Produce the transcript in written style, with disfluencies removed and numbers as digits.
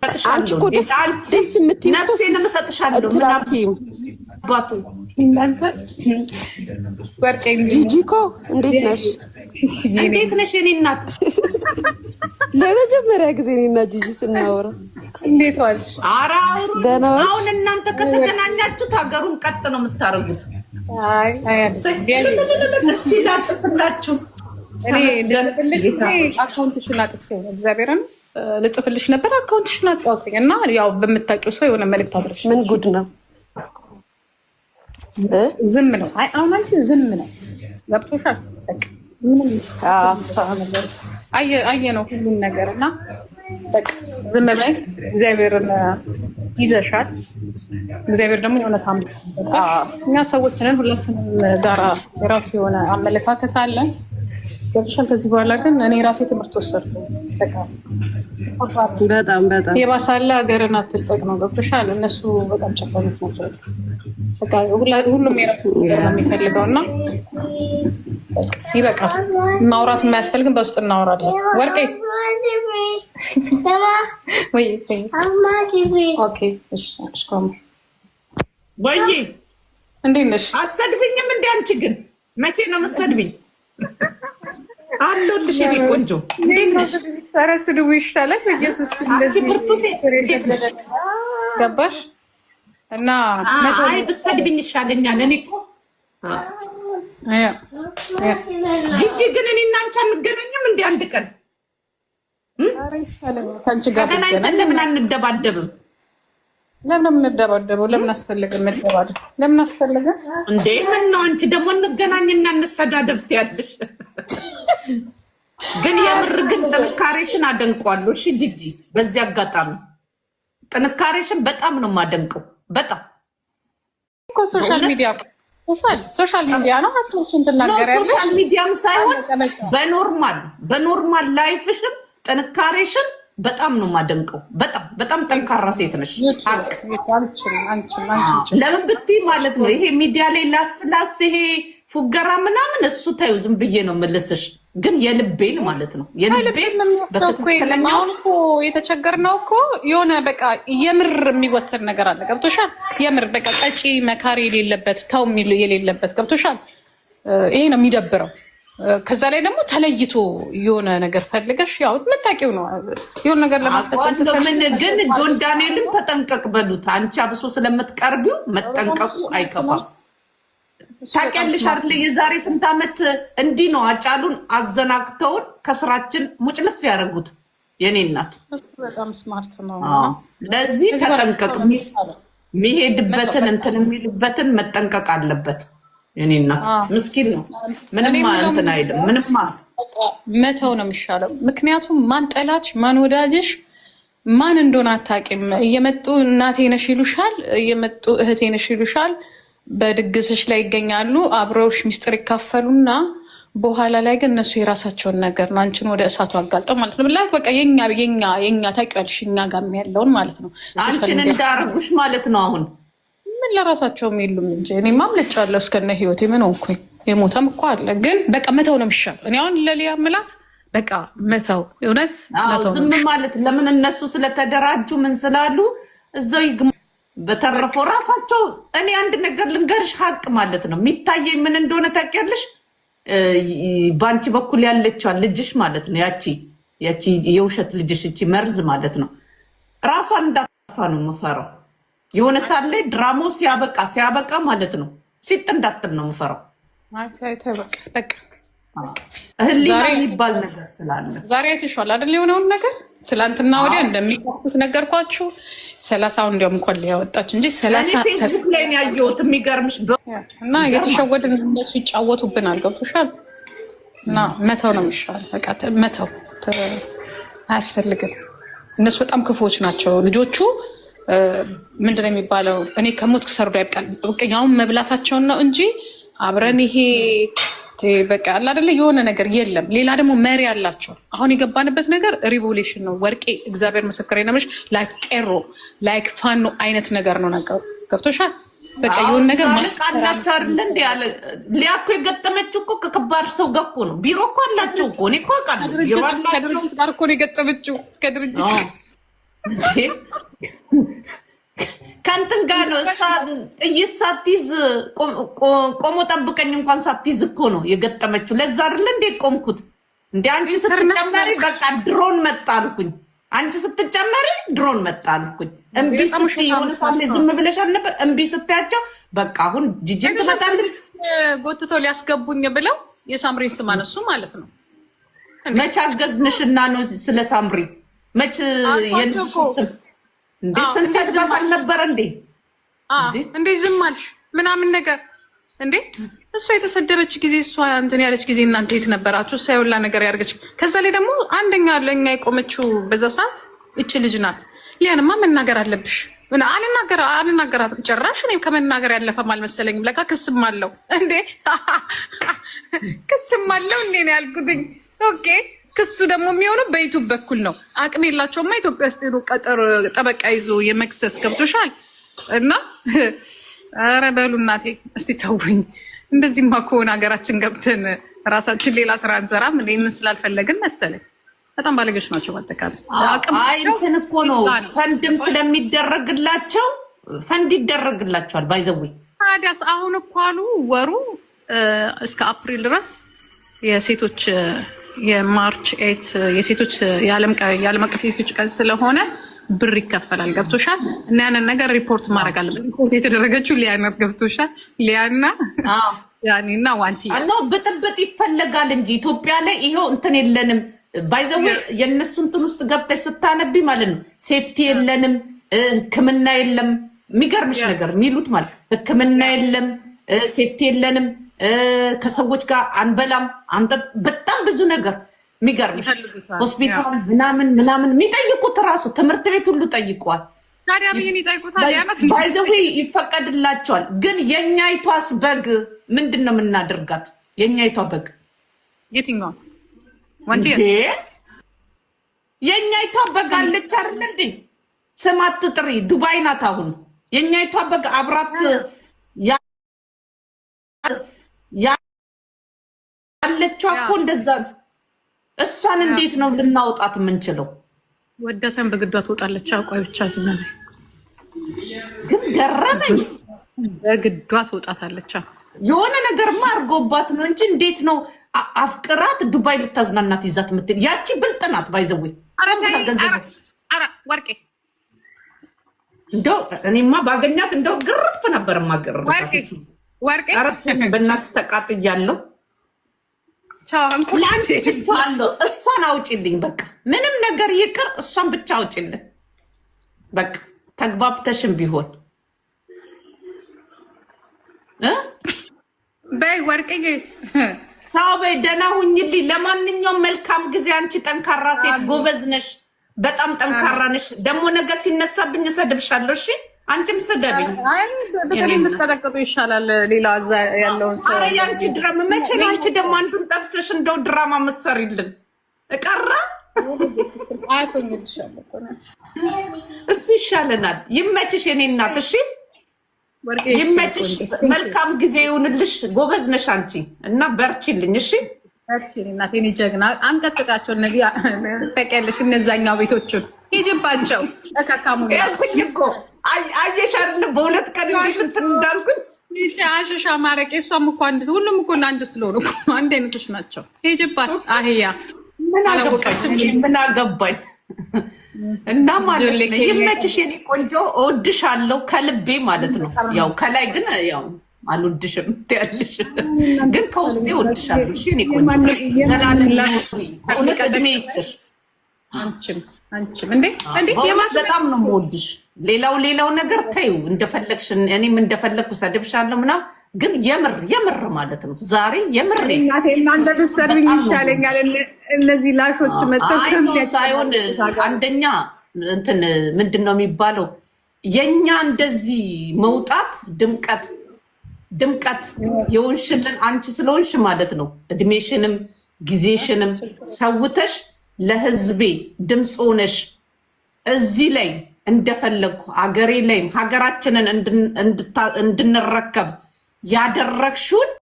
አንቺ እኮ ደስ የምትይው ነፍሴን እሰጥሻለሁ። ባቱ እናንተ ወርቄ ጂጂ እኮ እንዴት ነሽ? እንዴት ነሽ የኔ እናት? ለመጀመሪያ ጊዜ እኔና ጂጂ ስናወራ እንዴት ዋልሽ? ኧረ አሁን እናንተ ከተገናኛችሁት ሀገሩን ቀጥ ነው የምታረጉት። አይ እስቲ ላጭስላችሁ። እኔ አካውንትሽን አጥቼው ነው እግዚአብሔርን ልጽፍልሽ ነበር። አካውንትሽን አጥቼው እና ያው በምታውቂው ሰው የሆነ መልዕክት አድርሽ። ምን ጉድ ነው? ዝም ነው። አይ አሁን አንቺ ዝም ነው ገብቶሻል። አየ ነው ሁሉም ነገር እና ዝም በይ። እግዚአብሔርን ይዘሻል። እግዚአብሔር ደግሞ የሆነ ታምር እኛ ሰዎችንን ሁላችንም ጋራ የራሱ የሆነ አመለካከት አለን። ገብቶሻል። ከዚህ በኋላ ግን እኔ ራሴ ትምህርት ወሰድኩ። በጣም የባሳለ ሀገርን አትልቀቅ ነው። ገብቶሻል። እነሱ በጣም ጨካኞች ናቸው። በቃ ሁሉም የራሱ ነገር ነው የሚፈልገው እና ይበቃል። ማውራት የማያስፈልግም በውስጥ እናወራለን። ወርቄ ወይ እንዴት ነሽ? አሰድብኝም እንደ አንቺ ግን መቼ ነው የምትሰድብኝ? አለሁልሽ የኔ ቆንጆ። እንዴት ነሽ? ኧረ ስድቡ ይሻላል። በኢየሱስ እንደዚህ ብርቱ ሴት ገባሽ እና አይ ብትሰድብኝ ይሻለኛል። እኔ እኮ ጂጂ ግን እኔና አንቺ አንገናኝም እንደ አንድ ቀን ተገናኝተን ለምን አንደባደብም? ለምን የምንደባደበው? ለምን አስፈለገ መደባደብ? ለምን አስፈለገ እንዴ? ምን ነው አንቺ ደግሞ እንገናኝና እንሰዳደብ ያለሽ? ግን የምር ግን ጥንካሬሽን አደንቀዋለሁ። እሺ ጂጂ፣ በዚህ አጋጣሚ ጥንካሬሽን በጣም ነው የማደንቀው። በጣም እኮ ሶሻል ሚዲያ ነው አስልሽን ትናገሪያለሽ። ሶሻል ሚዲያም ሳይሆን በኖርማል ላይፍሽም ጥንካሬሽን በጣም ነው የማደንቀው። በጣም ጠንካራ ሴት ነሽ። ለምን ብትይ ማለት ነው ይሄ ሚዲያ ላይ ላስላስ ይሄ ፉገራ ምናምን እሱ ታዩ ዝም ብዬ ነው የምልስሽ። ግን የልቤን ማለት ነው የልቤን አሁን እኮ የተቸገርነው እኮ የሆነ በቃ የምር የሚወሰድ ነገር አለ። ገብቶሻል? የምር በቃ ቀጪ መካሪ የሌለበት ተው የሚል የሌለበት ገብቶሻል? ይሄ ነው የሚደብረው። ከዛ ላይ ደግሞ ተለይቶ የሆነ ነገር ፈልገሽ ያው የምታውቂው ነው የሆነ ነገር ለማስፈጸም ግን ጆን ዳንኤልን ተጠንቀቅ በሉት። አንቺ አብሶ ስለምትቀርቢው መጠንቀቁ አይከፋም። ታውቂያለሽ አይደል? የዛሬ ስንት ዓመት እንዲህ ነው አጫሉን አዘናግተውን ከስራችን ሙጭልፍ ያደረጉት የኔ እናት። በጣም ስማርት ነው። ለዚህ ተጠንቀቅ። የሚሄድበትን እንትን የሚልበትን መጠንቀቅ አለበት። የኔ እናት ምስኪን ነው። ምንም እንትን አይልም። ምንም መተው ነው የሚሻለው። ምክንያቱም ማን ጠላትሽ ማን ወዳጅሽ ማን እንደሆነ አታውቂም። እየመጡ እናቴ ነሽ ይሉሻል፣ እየመጡ እህቴ ነሽ ይሉሻል። በድግስሽ ላይ ይገኛሉ፣ አብረውሽ ሚስጥር ይካፈሉና በኋላ ላይ ግን እነሱ የራሳቸውን ነገር ነው አንቺን ወደ እሳቱ አጋልጠው ማለት ነው። ብላ በቃ የኛ ታውቂያለሽ፣ እኛ ጋር ያለውን ማለት ነው። አንቺን እንዳረጉሽ ማለት ነው። አሁን ምን ለራሳቸውም የሉም እንጂ እኔማ አምልጫለሁ እስከነ ህይወቴ። ምን ሆንኩኝ? የሞተም እኮ አለ። ግን በቃ መተው ነው የሚሻለው። እኔ አሁን ለሊያ ምላት በቃ መተው፣ እውነት ዝም ማለት። ለምን እነሱ ስለተደራጁ ምን ስላሉ እዛው ይግማ። በተረፈው ራሳቸው እኔ አንድ ነገር ልንገርሽ፣ ሀቅ ማለት ነው የሚታየኝ ምን እንደሆነ ታውቂያለሽ? በአንቺ በኩል ያለችዋን ልጅሽ ማለት ነው ያቺ የውሸት ልጅሽ እቺ መርዝ ማለት ነው። ራሷን እንዳታፋ ነው የምፈራው። የሆነ ሳለ ድራማው ሲያበቃ ማለት ነው ሲጥ እንዳትል ነው የምፈራው። ህሊና የሚባል ነገር ስላለ ዛሬ አይተሽዋል አይደል? የሆነውን ነገር ትላንትና ወዲያ እንደሚቆጡት ነገርኳችሁ። 30 እንዲያውም ቆል ያወጣች እንጂ 30 ፌስቡክ ላይ ነው ያየሁት። የሚገርምሽ እና የተሸወድን እንደሱ ይጫወቱብናል። ገብቶሻል? እና መተው ነው የሚሻል። በቃ መተው አያስፈልግም። እነሱ በጣም ክፉዎች ናቸው ልጆቹ። ምንድነው የሚባለው? እኔ ከሞት ሰርዶ ያብቃል። ያውን መብላታቸውን ነው እንጂ አብረን ይሄ በቃ አለ አይደለ የሆነ ነገር የለም። ሌላ ደግሞ መሪ አላቸው። አሁን የገባንበት ነገር ሪቮሉሽን ነው። ወርቄ እግዚአብሔር ምስክሬ ነው። ላይክ ቄሮ ላይክ ፋኖ አይነት ነገር ነው ነገሩ። ገብቶሻል? በቃ የሆነ ነገር ማለት አላቸው አይደል እንዴ? ያለ ሊያኮ የገጠመችው እኮ ከከባድ ሰው ጋር እኮ ነው። ቢሮ እኮ አላቸው እኮ። እኔ እኮ አውቃለሁ። ከድርጅት ጋር እኮ ነው የገጠመችው። ከድርጅት ከንትን ጋር ነው እሷ ጥይት ሳትይዝ ቆሞ ጠብቀኝ እንኳን ሳትይዝ እኮ ነው የገጠመችው። ለዛ አይደል እንዴ ቆምኩት እንዴ? አንቺ ስትጨመሪ በቃ ድሮን መጣ አልኩኝ። አንቺ ስትጨመሪ ድሮን መጣ አልኩኝ። እምቢ ስትይ የሆነ ሳለ ዝም ብለሽ አልነበር? እምቢ ስትያቸው በቃ አሁን ጂጂን ትመጣለች ጎትቶ ሊያስገቡኝ ብለው የሳምሪን ስም አነሱ ማለት ነው። መች አገዝንሽና ነው ስለ ሳምሪ መች የልጅ እንዴ ስንሰድባት አልነበረ እንዴ? እንዴ ዝም አልሽ ምናምን ነገር እንዴ? እሷ የተሰደበች ጊዜ እሷ እንትን ያለች ጊዜ እናንተ የት ነበራችሁ? እሷ የወላ ነገር ያርገች። ከዛ ላይ ደግሞ አንደኛ ለኛ የቆመችው በዛ ሰዓት እቺ ልጅ ናት። ሊያንማ መናገር አለብሽ። አልናገራትም ጭራሽ። እኔም ከመናገር ያለፈም አልመሰለኝም። ለካ ክስም አለው እንዴ? ክስም አለው እንዴ ነው ያልኩትኝ። ኦኬ ክሱ ደግሞ የሚሆነው በዩቱብ በኩል ነው። አቅም የላቸውማ ኢትዮጵያ ውስጥ ሄዶ ቀጠር ጠበቃ ይዞ የመክሰስ ገብቶሻል። እና ኧረ በሉ እናቴ እስቲ ተውኝ። እንደዚህማ ከሆነ ሀገራችን ገብተን ራሳችን ሌላ ስራ እንሰራም። ምን ስላልፈለግን መሰለኝ። በጣም ባለጌዎች ናቸው። በአጠቃላይ አይ እንትን እኮ ነው ፈንድም ስለሚደረግላቸው ፈንድ ይደረግላቸዋል። ባይዘዊ ታዲያስ አሁን እኮ አሉ ወሩ እስከ አፕሪል ድረስ የሴቶች የማርች 8 የሴቶች የዓለም አቀፍ የሴቶች ቀን ስለሆነ ብር ይከፈላል። ገብቶሻል? እና ያንን ነገር ሪፖርት ማድረግ አለበት። ሪፖርት የተደረገችው ሊያናት ገብቶሻል? ሊያና ያኔና ዋንቲ አኖ ብጥብጥ ይፈለጋል እንጂ ኢትዮጵያ ላይ ይሄው እንትን የለንም። ባይዘው የነሱ እንትን ውስጥ ገብተሽ ስታነቢ ማለት ነው ሴፍቲ የለንም፣ ሕክምና የለም። የሚገርምሽ ነገር የሚሉት ማለት ሕክምና የለም፣ ሴፍቲ የለንም፣ ከሰዎች ጋር አንበላም፣ በጣም ብዙ ነገር የሚገርምሽ ሆስፒታል ምናምን የሚጠይቁት ራሱ ትምህርት ቤት ሁሉ ጠይቋል። ታዲያ ምን ይጠይቁታል? ባይዘው ይፈቀድላቸዋል። ግን የኛይቷስ በግ ምንድን ነው የምናደርጋት? የኛይቷ በግ የትኛው እንዴ? የኛይቷ በግ አለች አይደል እንዴ? ስም አትጥሪ፣ ዱባይ ናት አሁን። የኛይቷ በግ አብራት ያለችው እኮ እንደዛ። እሷን እንዴት ነው ልናውጣት የምንችለው? ወደሰን በግዷ ትወጣለች። አቋይ ብቻ ሲሆን ግን ገረመኝ። በግዷ ትወጣታለች። የሆነ ነገርማ አድርጎባት ነው እንጂ እንዴት ነው አፍቅራት ዱባይ ልታዝናናት ይዛት ምትል? ያቺ ብልጥ ናት። ባይዘዌ አረ ወርቄ እንደው እኔማ ባገኛት እንደው ግርፍ ነበር ማገር ወርቄ በእናትሽ ተቃጥያለሁ። እሷን አውጪልኝ በቃ ምንም ነገር ይቅር፣ እሷን ብቻ አውጪልን በቃ ተግባብተሽም ቢሆን በይ ወርቅዬ። ታው በይ ደህና ሁኝልኝ። ለማንኛውም መልካም ጊዜ። አንቺ ጠንካራ ሴት ጎበዝ ነሽ፣ በጣም ጠንካራ ነሽ። ደግሞ ነገር ሲነሳብኝ እሰድብሻለሁ። እሺ አንቺም ስደብኝ። በተለይ የምትቀጠቅጡ ይሻላል ሌላ እዛ ያለውን ሰው። ኧረ ያንቺ ድራማ መቼ ነው? አንቺ ደግሞ አንዱን ጠብሰሽ እንደው ድራማ መሰሪልን እቀራ እሱ ይሻለናል። ይመችሽ የኔ እናት። እሺ ይመችሽ። መልካም ጊዜ ይሁንልሽ። ጎበዝ ነሽ አንቺ እና በርቺልኝ። እሺ እናቴ እኔ ጀግና። አንቀጥቅጣቸው እነዚህ ተቀልሽ እነዛኛው ቤቶቹን ሂጅባቸው። ተካካሙ ያልኩኝ እኮ አየሽ አይደል? በሁለት ቀን እንዴት እንትን እንዳልኩኝ ይቺ አሽሻ ማረቄ። እሷም እኮ አንድ ሁሉም እኮ አንድ ስለሆኑ አንድ አይነቶች ናቸው። ሂጅባት አህያ ምን አገባኝ እና ማለት ነው። ይመችሽ የኔ ቆንጆ። እወድሻለሁ ከልቤ ማለት ነው። ያው ከላይ ግን ያው አልወድሽም ትያለሽ፣ ግን ከውስጤ እወድሻለሁ። እሺ የኔ ቆንጆ ዘላለም እውነት እድሜ ይስጥሽ። አንቺም እንዴ በጣም ነው የምወድሽ። ሌላው ነገር ተይው እንደፈለግሽ፣ እኔም እንደፈለግኩ ሰድብሻለሁ ምናምን፣ ግን የምር ማለት ነው ዛሬ የምር እናንተ ብትሰሩኝ ይሻለኛል። እነዚህ ላሾች መጥተው ሳይሆን አንደኛ እንትን ምንድን ነው የሚባለው የኛ እንደዚህ መውጣት ድምቀት የሆንሽልን አንቺ ስለሆንሽ ማለት ነው። እድሜሽንም ጊዜሽንም ሰውተሽ ለህዝቤ ድምፅ ሆነሽ እዚህ ላይ እንደፈለግኩ ሀገሬ ላይም ሀገራችንን እንድንረከብ ያደረግሽውን